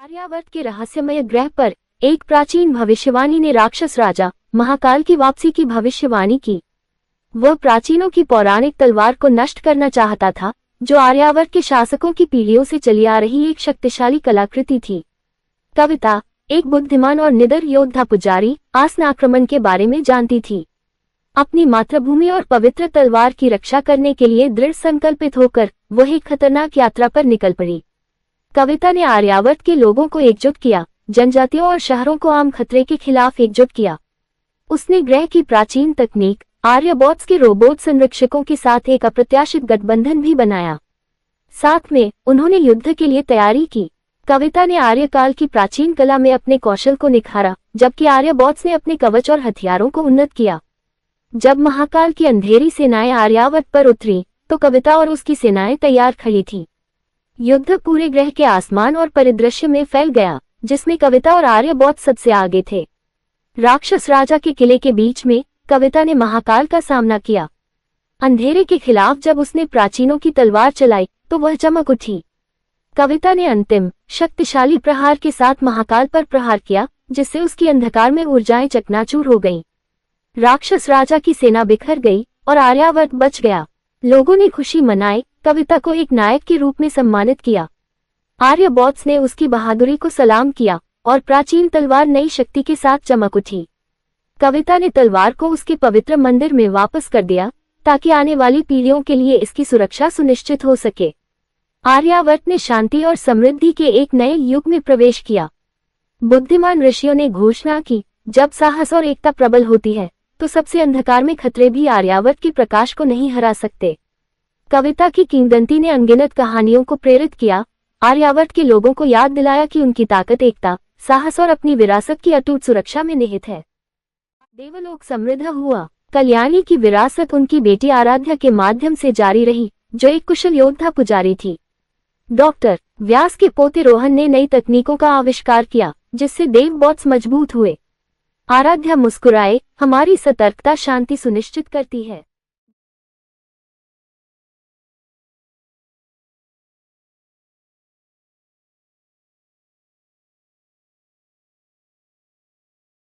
आर्यावर्त के रहस्यमय ग्रह पर एक प्राचीन भविष्यवाणी ने राक्षस राजा महाकाल की वापसी की भविष्यवाणी की। वह प्राचीनों की पौराणिक तलवार को नष्ट करना चाहता था, जो आर्यावर्त के शासकों की पीढ़ियों से चली आ रही एक शक्तिशाली कलाकृति थी। कविता एक बुद्धिमान और निडर योद्धा पुजारी आसन आक्रमण के बारे में जानती थी। अपनी मातृभूमि और पवित्र तलवार की रक्षा करने के लिए दृढ़ संकल्पित होकर वह एक खतरनाक यात्रा पर निकल पड़ी। कविता ने आर्यावर्त के लोगों को एकजुट किया, जनजातियों और शहरों को आम खतरे के खिलाफ एकजुट किया। उसने ग्रह की प्राचीन तकनीक आर्यबॉट्स के रोबोट संरक्षकों के साथ एक अप्रत्याशित गठबंधन भी बनाया। साथ में उन्होंने युद्ध के लिए तैयारी की। कविता ने आर्यकाल की प्राचीन कला में अपने कौशल को निखारा, जबकि आर्यबॉट्स ने अपने कवच और हथियारों को उन्नत किया। जब महाकाल की अंधेरी सेनाएं आर्यावर्त पर उतरी, तो कविता और उसकी सेनाएं तैयार खड़ी थीं। युद्ध पूरे ग्रह के आसमान और परिदृश्य में फैल गया, जिसमें कविता और आर्यबॉट्स सबसे आगे थे। राक्षस राजा के किले के बीच में कविता ने महाकाल का सामना किया। अंधेरे के खिलाफ जब उसने प्राचीनों की तलवार चलाई, तो वह चमक उठी। कविता ने अंतिम शक्तिशाली प्रहार के साथ महाकाल पर प्रहार किया, जिससे उसकी अंधकार में ऊर्जाएं चकनाचूर हो गईं। राक्षस राजा की सेना बिखर गई और आर्यावर्त बच गया। लोगों ने खुशी मनाई, कविता को एक नायक के रूप में सम्मानित किया। आर्यबॉट्स ने उसकी बहादुरी को सलाम किया और प्राचीन तलवार नई शक्ति के साथ चमक उठी। कविता ने तलवार को उसके पवित्र मंदिर में वापस कर दिया, ताकि आने वाली पीढ़ियों के लिए इसकी सुरक्षा सुनिश्चित हो सके। आर्यावर्त ने शांति और समृद्धि के एक नए युग में प्रवेश किया। बुद्धिमान ऋषियों ने घोषणा की, जब साहस और एकता प्रबल होती है, तो सबसे अंधकार में खतरे भी आर्यावर्त की प्रकाश को नहीं हरा सकते। कविता की किंवदंती ने अनगिनत कहानियों को प्रेरित किया, आर्यावर्त के लोगों को याद दिलाया कि उनकी ताकत एकता, साहस और अपनी विरासत की अटूट सुरक्षा में निहित है। देवलोक समृद्ध हुआ। कल्याणी की विरासत उनकी बेटी आराध्या के माध्यम से जारी रही, जो एक कुशल योद्धा पुजारी थी। डॉक्टर व्यास के पोते रोहन ने नई तकनीकों का आविष्कार किया, जिससे देवबॉट्स मजबूत हुए। आराध्या मुस्कुराए, हमारी सतर्कता शांति सुनिश्चित करती है।